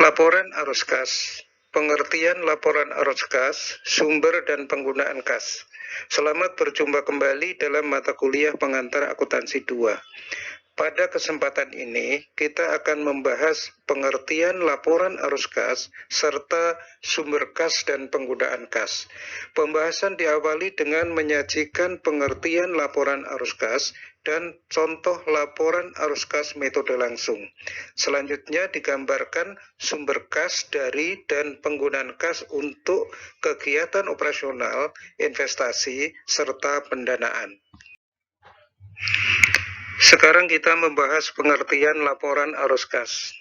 Laporan arus kas. Pengertian laporan arus kas, sumber dan penggunaan kas. Selamat berjumpa kembali dalam mata kuliah pengantar akuntansi 2. Pada kesempatan ini, kita akan membahas pengertian laporan arus kas serta sumber kas dan penggunaan kas. Pembahasan diawali dengan menyajikan pengertian laporan arus kas dan contoh laporan arus kas metode langsung. Selanjutnya digambarkan sumber kas dari dan penggunaan kas untuk kegiatan operasional, investasi, serta pendanaan. Sekarang kita membahas pengertian laporan arus kas.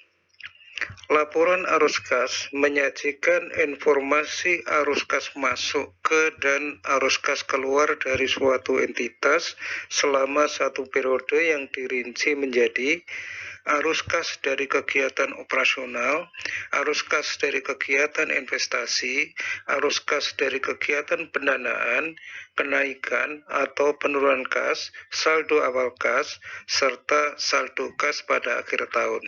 Laporan arus kas menyajikan informasi arus kas masuk ke dan arus kas keluar dari suatu entitas selama satu periode yang dirinci menjadi arus kas dari kegiatan operasional, arus kas dari kegiatan investasi, arus kas dari kegiatan pendanaan, kenaikan atau penurunan kas, saldo awal kas, serta saldo kas pada akhir tahun.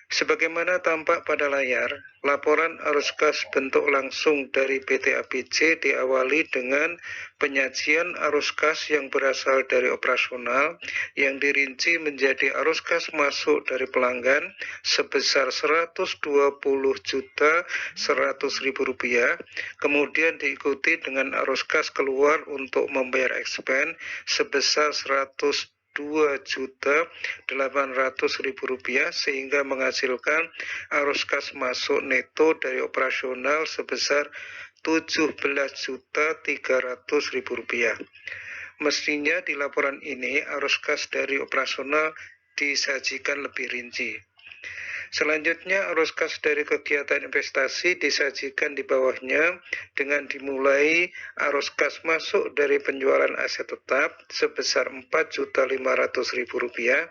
Sebagaimana tampak pada layar, laporan arus kas bentuk langsung dari PT ABJ diawali dengan penyajian arus kas yang berasal dari operasional yang dirinci menjadi arus kas masuk dari pelanggan sebesar Rp120.100.000, kemudian diikuti dengan arus kas keluar untuk membayar expense sebesar Rp2.800.000 sehingga menghasilkan arus kas masuk neto dari operasional sebesar Rp17.300.000. Mestinya di laporan ini arus kas dari operasional disajikan lebih rinci. Selanjutnya arus kas dari kegiatan investasi disajikan di bawahnya dengan dimulai arus kas masuk dari penjualan aset tetap sebesar Rp4.500.000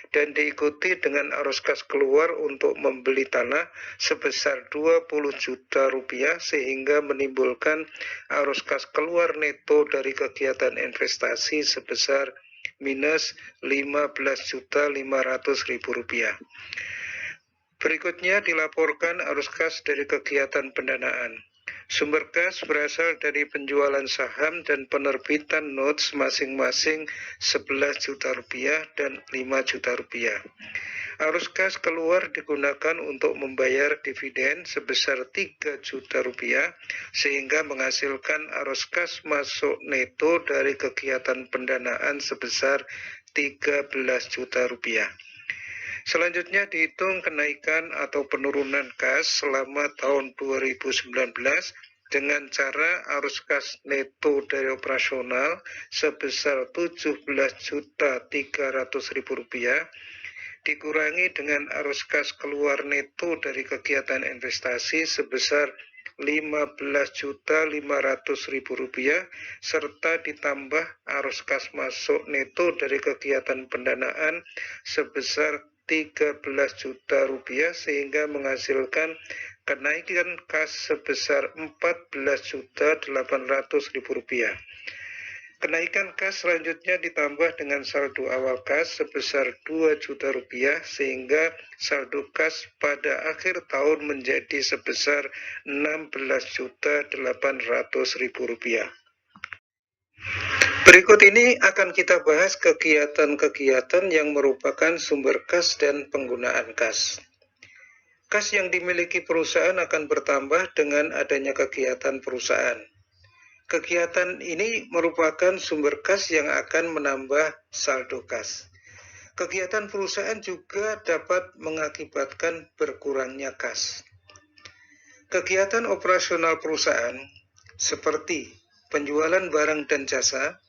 dan diikuti dengan arus kas keluar untuk membeli tanah sebesar Rp20 juta sehingga menimbulkan arus kas keluar neto dari kegiatan investasi sebesar minus Rp15.500.000. Berikutnya dilaporkan arus kas dari kegiatan pendanaan. Sumber kas berasal dari penjualan saham dan penerbitan notes masing-masing Rp11 juta dan Rp5 juta. Arus kas keluar digunakan untuk membayar dividen sebesar Rp3 juta sehingga menghasilkan arus kas masuk neto dari kegiatan pendanaan sebesar Rp13 juta. Selanjutnya dihitung kenaikan atau penurunan kas selama tahun 2019 dengan cara arus kas neto dari operasional sebesar Rp17.300.000 dikurangi dengan arus kas keluar neto dari kegiatan investasi sebesar Rp15.500.000 serta ditambah arus kas masuk neto dari kegiatan pendanaan sebesar Rp13 juta sehingga menghasilkan kenaikan kas sebesar Rp14.800.000. Kenaikan kas selanjutnya ditambah dengan saldo awal kas sebesar Rp2 juta sehingga saldo kas pada akhir tahun menjadi sebesar Rp16.800.000. Berikut ini akan kita bahas kegiatan-kegiatan yang merupakan sumber kas dan penggunaan kas. Kas yang dimiliki perusahaan akan bertambah dengan adanya kegiatan perusahaan. Kegiatan ini merupakan sumber kas yang akan menambah saldo kas. Kegiatan perusahaan juga dapat mengakibatkan berkurangnya kas. Kegiatan operasional perusahaan seperti penjualan barang dan jasa,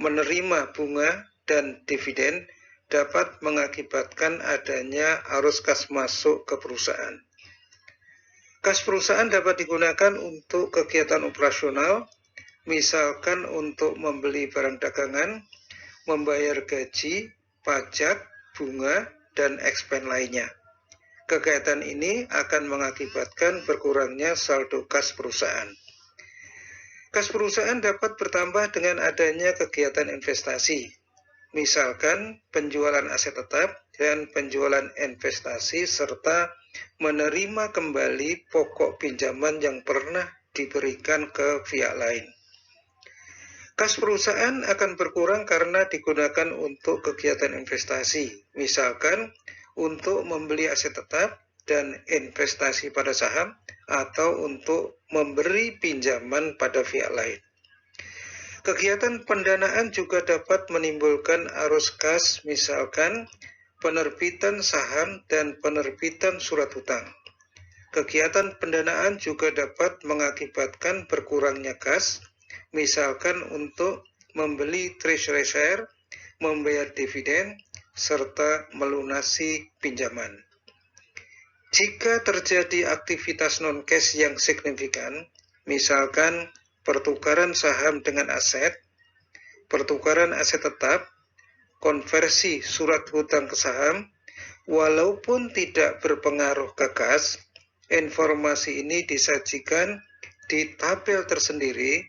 menerima bunga dan dividen dapat mengakibatkan adanya arus kas masuk ke perusahaan. Kas perusahaan dapat digunakan untuk kegiatan operasional, misalkan untuk membeli barang dagangan, membayar gaji, pajak, bunga, dan expense lainnya. Kegiatan ini akan mengakibatkan berkurangnya saldo kas perusahaan. Kas perusahaan dapat bertambah dengan adanya kegiatan investasi, misalkan penjualan aset tetap, dan penjualan investasi serta menerima kembali pokok pinjaman yang pernah diberikan ke pihak lain. Kas perusahaan akan berkurang karena digunakan untuk kegiatan investasi, misalkan untuk membeli aset tetap dan investasi pada saham atau untuk memberi pinjaman pada pihak lain. Kegiatan pendanaan juga dapat menimbulkan arus kas, misalkan penerbitan saham dan penerbitan surat hutang. Kegiatan pendanaan juga dapat mengakibatkan berkurangnya kas, misalkan untuk membeli treasury share, membayar dividen, serta melunasi pinjaman. Jika terjadi aktivitas non-cash yang signifikan, misalkan pertukaran saham dengan aset, pertukaran aset tetap, konversi surat hutang ke saham, walaupun tidak berpengaruh ke kas, informasi ini disajikan di tabel tersendiri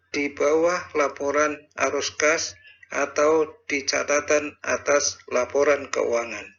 di bawah laporan arus kas atau di catatan atas laporan keuangan.